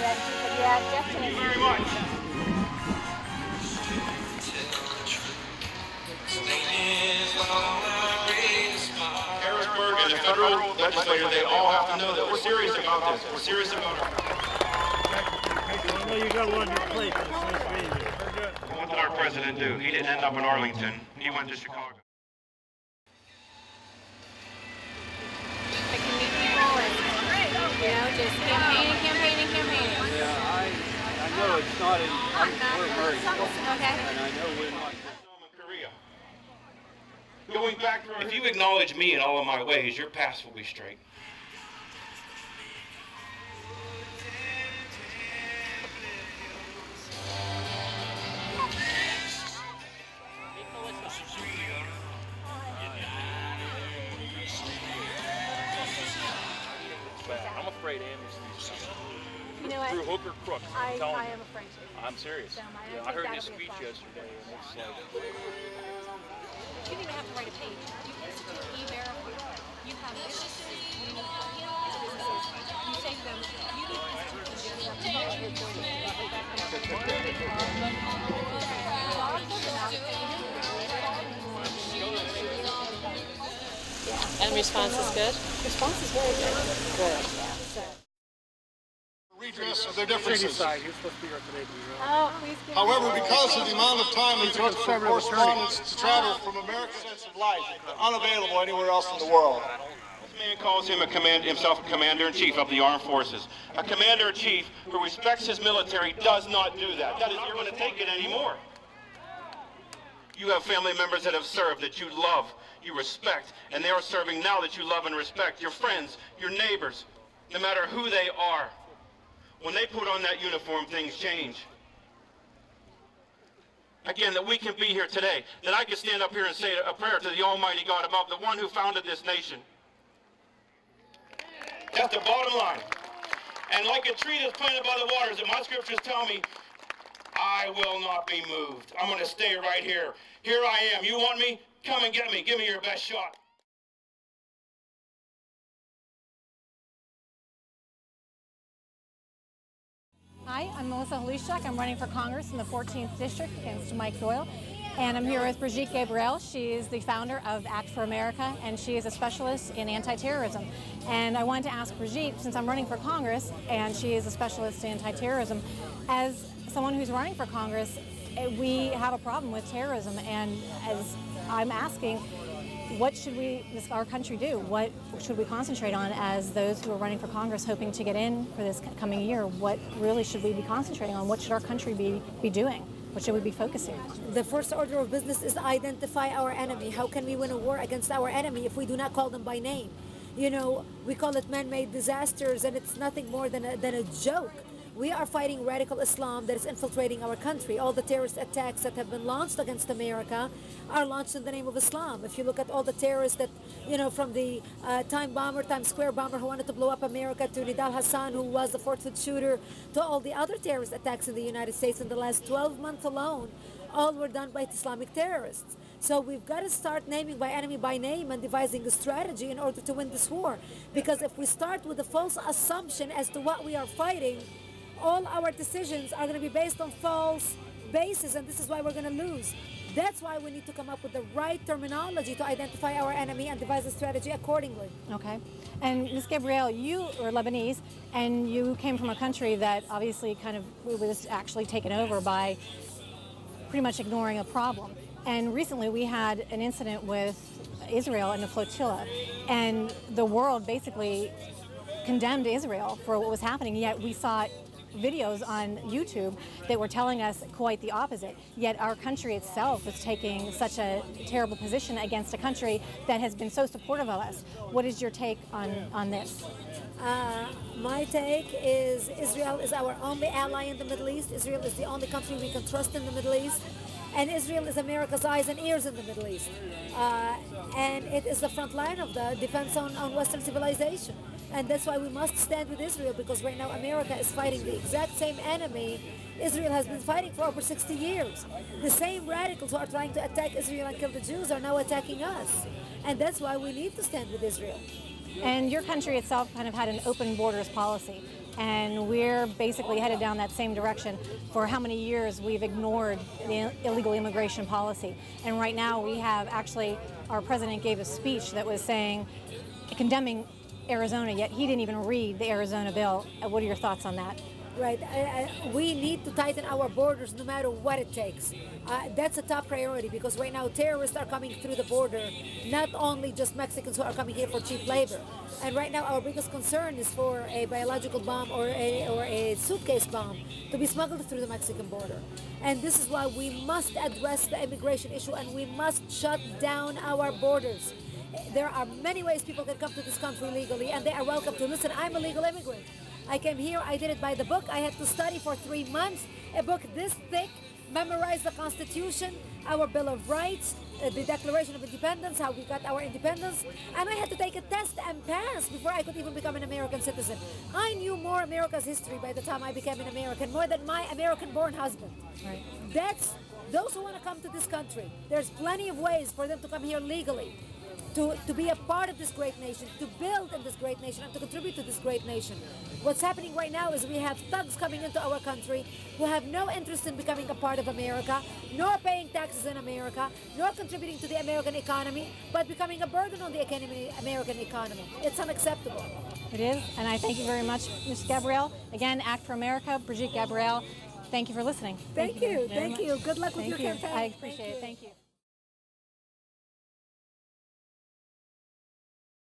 Yeah, Jeff. Thank you very much. Harrisburg and the federal legislators, they all have to know that we're serious about this. We're serious about it. I know you got one on your plate. It's nice meeting you. What did our president do? He didn't end up in Arlington. He went to Chicago. I can meet people and, just campaigning. Yeah, I know it's not in, we're very strong. Okay. And I know we're not. Korea. Going back, if you acknowledge me in all of my ways, your paths will be straight. I'm afraid Amnesty. You know what? Through hook or crook. I am afraid to. I'm serious. I heard his speech yesterday, and it's like. You don't even have to write a page. You institute e-verify. You have businesses. You say to them, you need And response is good? Response is very good. Good. Redress of their differences. Oh, please give However, because of the amount of time it took for correspondents to travel from America's sense of life, they're unavailable anywhere else in the world. This man calls himself a commander-in-chief of the armed forces. A commander-in-chief who respects his military does not do that. That is, you're going to take it anymore. You have family members that have served, that you love, you respect, and they are serving now that you love and respect. Your friends, your neighbors, no matter who they are. When they put on that uniform, things change. Again, that we can be here today, that I can stand up here and say a prayer to the Almighty God above, the one who founded this nation. That's the bottom line. And like a tree that's planted by the waters, that my scriptures tell me, I will not be moved. I'm going to stay right here. Here I am. You want me? Come and get me. Give me your best shot. Hi, I'm Melissa Haluszczak. I'm running for Congress in the 14th District against Mike Doyle. And I'm here with Brigitte Gabriel. She is the founder of Act for America, and she is a specialist in anti-terrorism. And I wanted to ask Brigitte, since I'm running for Congress, and she is a specialist in anti-terrorism, as someone who's running for Congress, we have a problem with terrorism. And as I'm asking, what should our country do? What should we concentrate on as those who are running for Congress hoping to get in for this coming year? What really should we be concentrating on? What should our country be doing? What should we be focusing on? The first order of business is to identify our enemy. How can we win a war against our enemy if we do not call them by name? You know, we call it man-made disasters, and it's nothing more than a joke. We are fighting radical Islam that is infiltrating our country. All the terrorist attacks that have been launched against America are launched in the name of Islam. If you look at all the terrorists that, from the Times Square bomber who wanted to blow up America, to Nidal Hassan, who was the Fort Hood shooter, to all the other terrorist attacks in the United States in the last 12 months alone, all were done by Islamic terrorists. So we've got to start naming by enemy by name and devising a strategy in order to win this war. Because if we start with a false assumption as to what we are fighting, all our decisions are going to be based on false basis, and this is why we're going to lose. That's why we need to come up with the right terminology to identify our enemy and devise a strategy accordingly. Okay. And Ms. Gabrielle, you are Lebanese, and you came from a country that obviously was actually taken over by pretty much ignoring a problem. And recently we had an incident with Israel and the flotilla, and the world basically condemned Israel for what was happening, yet we saw videos on YouTube that were telling us quite the opposite. Yet our country itself is taking such a terrible position against a country that has been so supportive of us. What is your take on this? My take is Israel is our only ally in the Middle East. Israel is the only country we can trust in the Middle East. And Israel is America's eyes and ears in the Middle East. And it is the front line of the defense on Western civilization. And that's why we must stand with Israel, because right now America is fighting the exact same enemy Israel has been fighting for over 60 years. The same radicals who are trying to attack Israel and kill the Jews are now attacking us. And that's why we need to stand with Israel. And your country itself kind of had an open borders policy. And we're basically headed down that same direction. For how many years we've ignored the illegal immigration policy. And right now we have actually, our president gave a speech that was saying, condemning Arizona, yet he didn't even read the Arizona bill. What are your thoughts on that? Right. We need to tighten our borders no matter what it takes. That's a top priority because right now terrorists are coming through the border, not only just Mexicans who are coming here for cheap labor. And right now our biggest concern is for a biological bomb or a suitcase bomb to be smuggled through the Mexican border. And this is why we must address the immigration issue and we must shut down our borders. There are many ways people can come to this country legally and they are welcome to. Listen, I'm a legal immigrant. I came here, I did it by the book. I had to study for 3 months, a book this thick, memorize the Constitution, our Bill of Rights, the Declaration of Independence, how we got our independence, and I had to take a test and pass before I could even become an American citizen. I knew more America's history by the time I became an American, more than my American-born husband. Right. That's those who want to come to this country. There's plenty of ways for them to come here legally. To be a part of this great nation, to build in this great nation, and to contribute to this great nation. What's happening right now is we have thugs coming into our country who have no interest in becoming a part of America, nor paying taxes in America, nor contributing to the American economy, but becoming a burden on the American economy. It's unacceptable. It is, and I thank you very much, Ms. Gabrielle. Again, Act for America, Brigitte Gabrielle. Thank you for listening. Thank you. Good luck with your campaign. I appreciate it. Thank you.